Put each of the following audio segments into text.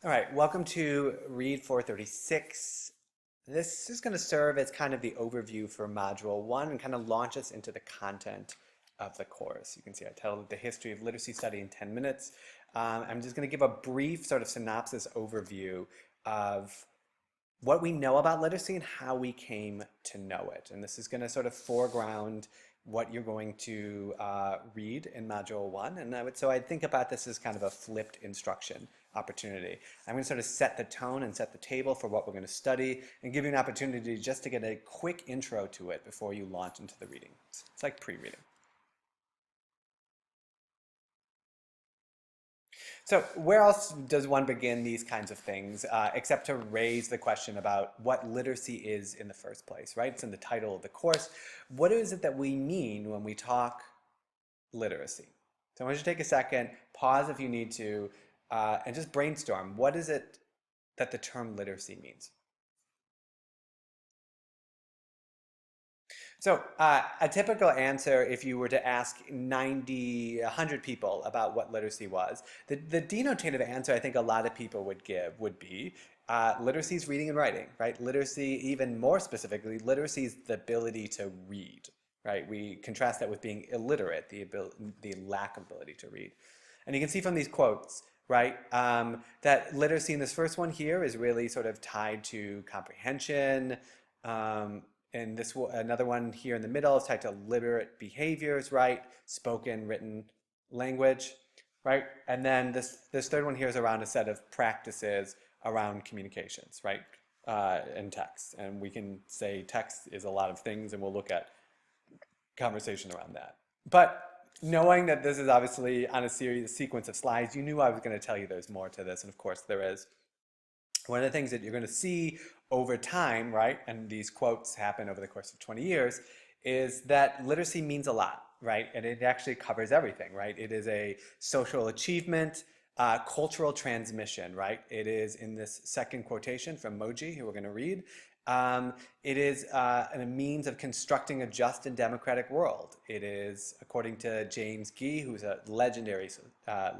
All right, welcome to Read 436. This is going to serve as kind of the overview for Module 1 and kind of launch us into the content of the course. You can see I titled it The History of Literacy Study in 10 Minutes. I'm just going to give a brief sort of synopsis overview of what we know about literacy and how we came to know it. And this is going to sort of foreground what you're going to read in Module 1. And so I think about this as kind of a flipped instruction opportunity. I'm going to sort of set the tone and set the table for what we're going to study and give you an opportunity just to get a quick intro to it before you launch into the reading. It's like pre-reading. So where else does one begin these kinds of things except to raise the question about what literacy is in the first place, right? It's in the title of the course. What is it that we mean when we talk literacy? So I want you to take a second, pause if you need to, and just brainstorm. What is it that the term literacy means? So a typical answer, if you were to ask 90, 100 people about what literacy was, the denotative answer I think a lot of people would give would be literacy is reading and writing, right? Literacy, even more specifically, literacy is the ability to read, right? We contrast that with being illiterate, the lack of ability to read. And you can see from these quotes, right, that literacy in this first one here is really sort of tied to comprehension, and another one here in the middle is tied to literate behaviors, right? Spoken, written language, right? And then this third one here is around a set of practices around communications, right? And text. And we can say text is a lot of things, and we'll look at conversation around that. But knowing that this is obviously on a sequence of slides, you knew I was going to tell you there's more to this, and of course there is. One of the things that you're going to see over time, right, and these quotes happen over the course of 20 years, is that literacy means a lot, right? And it actually covers everything, right? It is a social achievement, cultural transmission, right? It is in this second quotation from Moji, who we're going to read. It is a means of constructing a just and democratic world. It is, according to James Gee, who's a legendary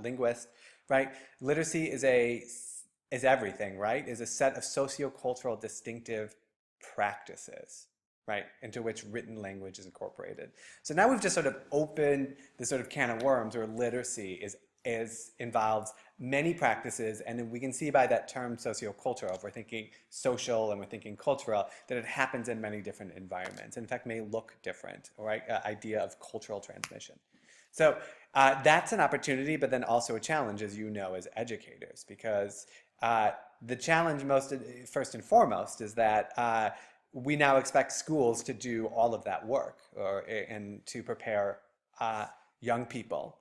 linguist, right? Literacy is everything, right? Is a set of sociocultural distinctive practices, right? Into which written language is incorporated. So now we've just sort of opened this sort of can of worms where literacy involves many practices, and then we can see by that term sociocultural, if we're thinking social and we're thinking cultural, that it happens in many different environments. In fact, may look different, right? Idea of cultural transmission. So that's an opportunity, but then also a challenge, as you know, as educators, because the challenge first and foremost is that we now expect schools to do all of that work and to prepare young people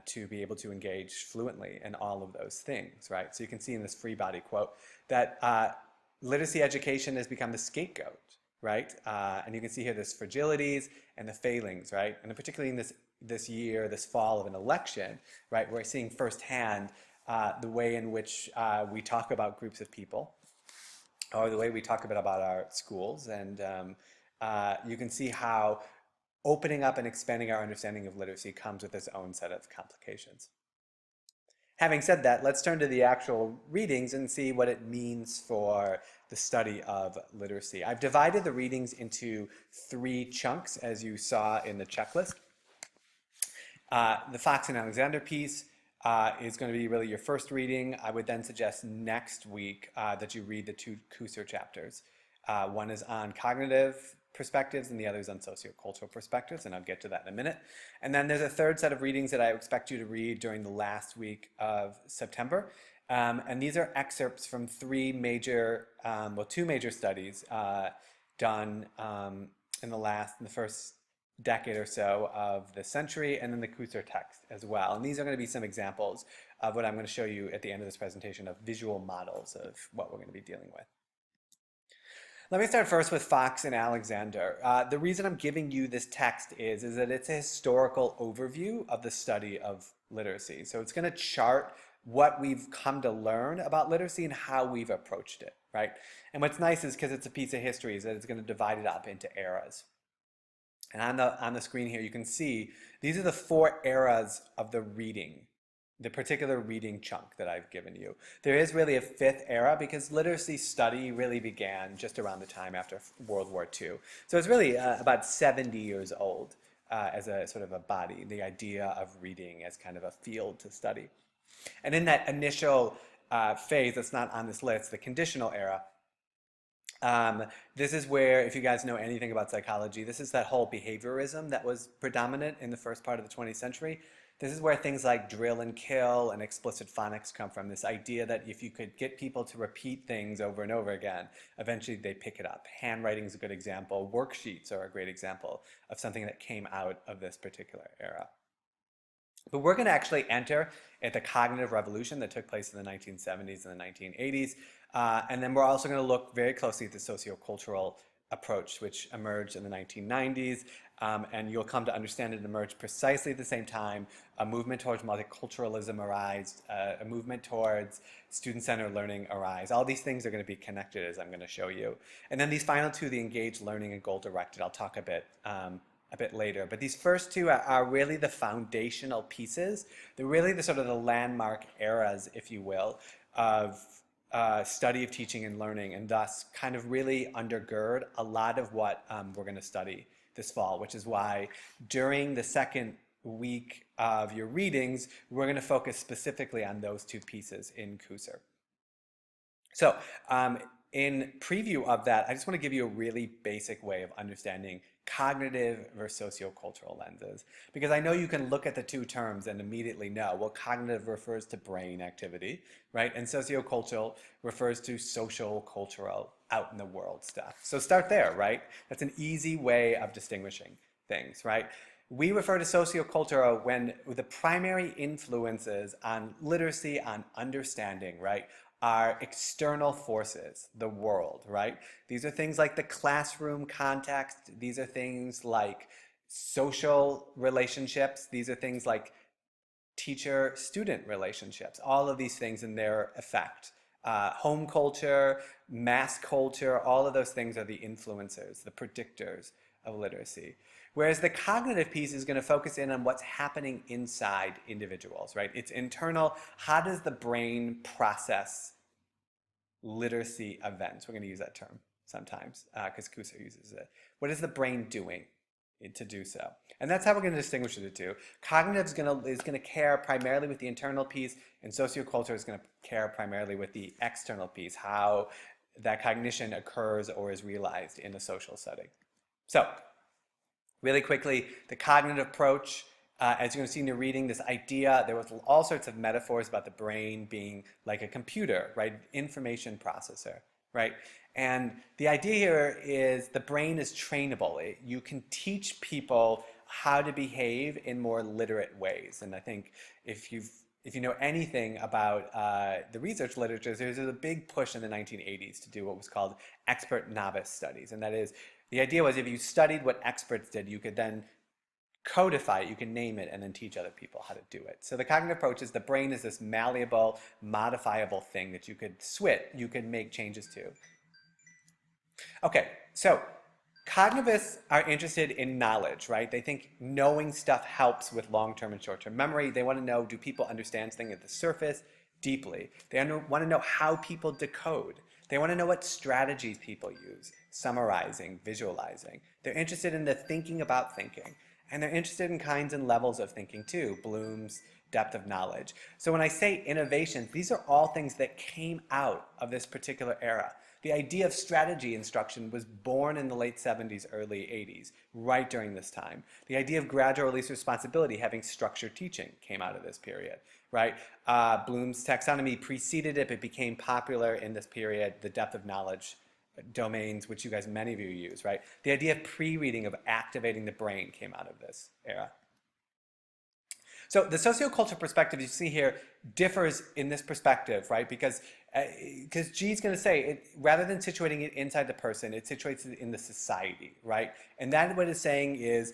to be able to engage fluently in all of those things, right? So you can see in this free body quote that literacy education has become the scapegoat, right? And you can see here this fragilities and the failings, right? And particularly in this fall of an election, right? We're seeing firsthand the way in which we talk about groups of people, or the way we talk about our schools. And you can see how opening up and expanding our understanding of literacy comes with its own set of complications. Having said that, let's turn to the actual readings and see what it means for the study of literacy. I've divided the readings into 3 chunks, as you saw in the checklist. The Fox and Alexander piece is going to be really your first reading. I would then suggest next week that you read the 2 Kusser chapters. One is on cognitive perspectives and the other is on sociocultural perspectives, and I'll get to that in a minute. And then there's a third set of readings that I expect you to read during the last week of September. And these are excerpts from 2 major studies done in the first decade or so of the century, and then the Kusser text as well. And these are going to be some examples of what I'm going to show you at the end of this presentation of visual models of what we're going to be dealing with. Let me start first with Fox and Alexander. The reason I'm giving you this text is that it's a historical overview of the study of literacy. So it's going to chart what we've come to learn about literacy and how we've approached it, right? And what's nice is, because it's a piece of history, is that it's going to divide it up into eras. And on the screen here, you can see these are the 4 eras of the reading the particular reading chunk that I've given you. There is really a fifth era because literacy study really began just around the time after World War II. So it's really about 70 years old as a sort of a body, the idea of reading as kind of a field to study. And in that initial phase that's not on this list, the conditional era, this is where, if you guys know anything about psychology, this is that whole behaviorism that was predominant in the first part of the 20th century. This is where things like drill and kill and explicit phonics come from. This idea that if you could get people to repeat things over and over again, eventually they pick it up. Handwriting is a good example. Worksheets are a great example of something that came out of this particular era. But we're going to actually enter at the cognitive revolution that took place in the 1970s and the 1980s. And then we're also going to look very closely at the sociocultural approach, which emerged in the 1990s. And you'll come to understand it emerged precisely at the same time. A movement towards multiculturalism arose, a movement towards student-centered learning arose. All these things are going to be connected, as I'm going to show you. And then these final two, the engaged learning and goal-directed, I'll talk a bit later. But these first two are really the foundational pieces. They're really the sort of the landmark eras, if you will, of study of teaching and learning, and thus kind of really undergird a lot of what we're going to study this fall, which is why during the second week of your readings, we're going to focus specifically on those two pieces in Cousar. So in preview of that, I just want to give you a really basic way of understanding cognitive versus sociocultural lenses, because I know you can look at the two terms and immediately know, well, cognitive refers to brain activity, right? And sociocultural refers to social, cultural, out in the world stuff. So start there, right? That's an easy way of distinguishing things, right? We refer to sociocultural when the primary influences on literacy, on understanding, right, are external forces, the world, right? These are things like the classroom context. These are things like social relationships. These are things like teacher-student relationships. All of these things and their effect. Home culture, mass culture, all of those things are the influencers, the predictors of literacy. Whereas the cognitive piece is going to focus in on what's happening inside individuals, right? It's internal. How does the brain process literacy events? We're going to use that term sometimes because Cousar uses it. What is the brain doing to do so? And that's how we're going to distinguish the two. Cognitive is going to care primarily with the internal piece, and socioculture is going to care primarily with the external piece, how that cognition occurs or is realized in a social setting. So really quickly, the cognitive approach, as you're going to see in your reading, this idea, there was all sorts of metaphors about the brain being like a computer, right? Information processor, right? And the idea here is the brain is trainable. You can teach people how to behave in more literate ways. And I think if you know anything about the research literature, there's a big push in the 1980s to do what was called expert novice studies. And that is, the idea was if you studied what experts did, you could then codify it, you can name it, and then teach other people how to do it. So the cognitive approach is the brain is this malleable, modifiable thing that you could switch, you could make changes to. Okay, so cognitivists are interested in knowledge, right? They think knowing stuff helps with long-term and short-term memory. They want to know, do people understand things at the surface deeply? They want to know how people decode. They want to know what strategies people use, summarizing, visualizing. They're interested in the thinking about thinking. And they're interested in kinds and levels of thinking too, Bloom's depth of knowledge. So when I say innovations, these are all things that came out of this particular era. The idea of strategy instruction was born in the late 70s, early 80s, right during this time. The idea of gradual release responsibility, having structured teaching, came out of this period, right? Bloom's taxonomy preceded it, but became popular in this period, the depth of knowledge domains, which you guys, many of you use, right? The idea of pre-reading, of activating the brain, came out of this era. So the sociocultural perspective you see here differs in this perspective, right? Because G's going to say, rather than situating it inside the person, it situates it in the society, right? And that what it's saying is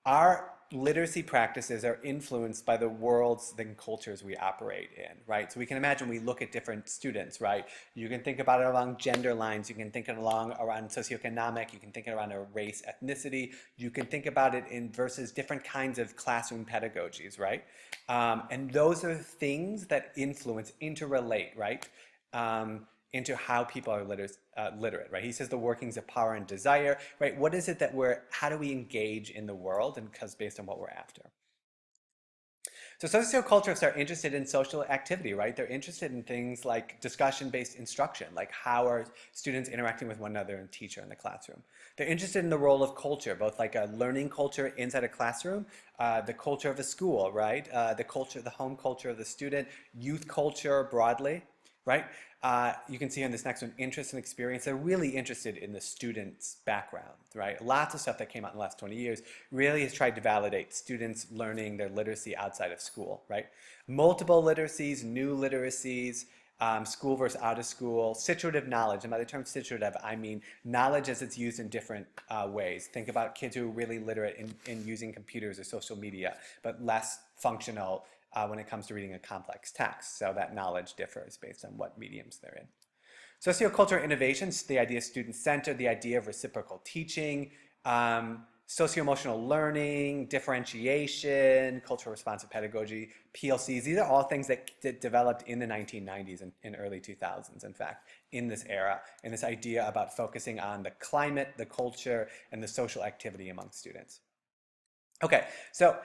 our literacy practices are influenced by the worlds and cultures we operate in, right? So we can imagine we look at different students, right? You can think about it along gender lines, you can think it along around socioeconomic, you can think it around a race, ethnicity, you can think about it in versus different kinds of classroom pedagogies, right? And those are things that influence, interrelate, right? Into how people are literate, right? He says the workings of power and desire, right? What is it that how do we engage in the world, and because based on what we're after. So socioculturists are interested in social activity, right? They're interested in things like discussion-based instruction, like how are students interacting with one another and teacher in the classroom. They're interested in the role of culture, both like a learning culture inside a classroom, the culture of a school, right? The culture, the home culture of the student, youth culture broadly, right? You can see on this next one, interest and experience. They're really interested in the student's background, right? Lots of stuff that came out in the last 20 years really has tried to validate students learning their literacy outside of school, right? Multiple literacies, new literacies, school versus out of school, situative knowledge. And by the term situative, I mean knowledge as it's used in different ways. Think about kids who are really literate in using computers or social media, but less functional when it comes to reading a complex text. So that knowledge differs based on what mediums they're in. Sociocultural innovations, the idea of student-centered, the idea of reciprocal teaching, socio-emotional learning, differentiation, cultural responsive pedagogy, PLCs. These are all things that developed in the 1990s and early 2000s, in fact, in this era, and this idea about focusing on the climate, the culture, and the social activity among students. Okay, so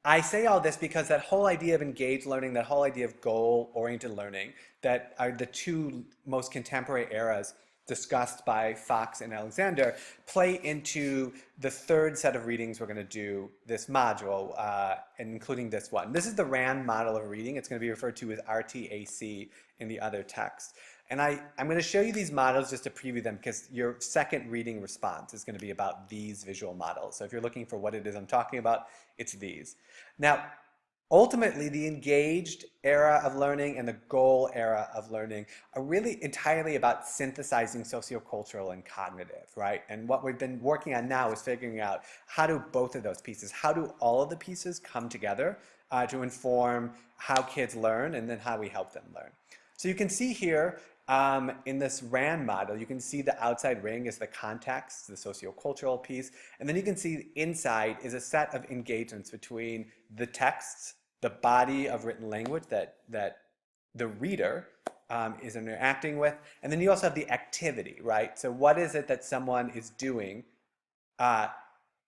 I say all this because that whole idea of engaged learning, that whole idea of goal-oriented learning, that are the two most contemporary eras discussed by Fox and Alexander, play into the third set of readings we're going to do this module, including this one. This is the RAND model of reading. It's going to be referred to as RTAC in the other text. And I'm going to show you these models just to preview them because your second reading response is going to be about these visual models. So if you're looking for what it is I'm talking about, it's these. Now, ultimately, the engaged era of learning and the goal era of learning are really entirely about synthesizing sociocultural and cognitive, right? And what we've been working on now is figuring out how do both of those pieces, how do all of the pieces come together to inform how kids learn and then how we help them learn. So you can see here in this RAND model, you can see the outside ring is the context, the sociocultural piece, and then you can see inside is a set of engagements between the texts, the body of written language that the reader is interacting with, and then you also have the activity, right? So what is it that someone is doing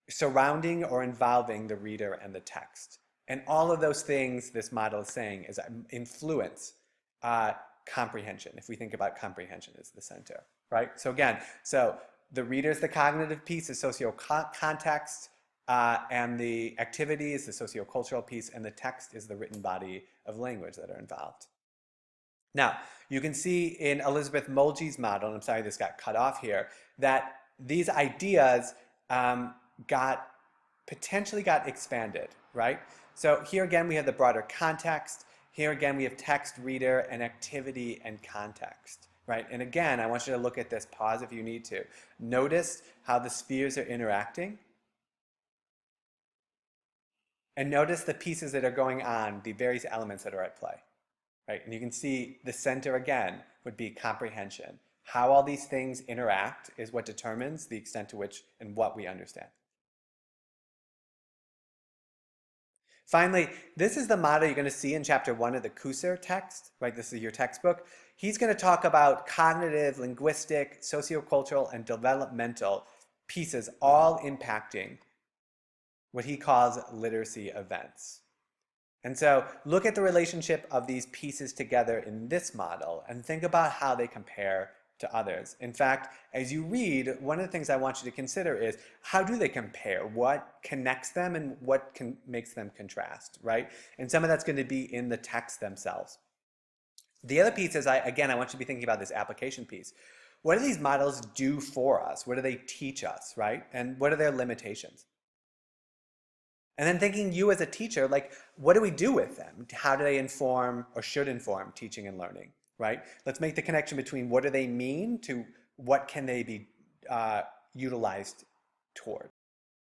surrounding or involving the reader and the text? And all of those things this model is saying is influence comprehension, if we think about comprehension as the center, right? So again, so the reader is the cognitive piece, the socio-context, and the activity is the sociocultural piece, and the text is the written body of language that are involved. Now, you can see in Elizabeth Mulgey's model, and I'm sorry this got cut off here, that these ideas potentially got expanded, right? So here again we have the broader context. Here again, we have text, reader, and activity and context, right? And again, I want you to look at this, pause if you need to. Notice how the spheres are interacting. And notice the pieces that are going on, the various elements that are at play, right? And you can see the center again would be comprehension. How all these things interact is what determines the extent to which and what we understand. Finally, this is the model you're going to see in chapter 1 of the Kusser text, right? This is your textbook. He's going to talk about cognitive, linguistic, sociocultural, and developmental pieces all impacting what he calls literacy events. And so look at the relationship of these pieces together in this model and think about how they compare to others. In fact, as you read, one of the things I want you to consider is how do they compare? What connects them and what makes them contrast, right? And some of that's going to be in the text themselves. The other piece is, again, I want you to be thinking about this application piece. What do these models do for us? What do they teach us, right? And what are their limitations? And then thinking you as a teacher, like, what do we do with them? How do they inform or should inform teaching and learning? Right? Let's make the connection between what do they mean to what can they be utilized toward.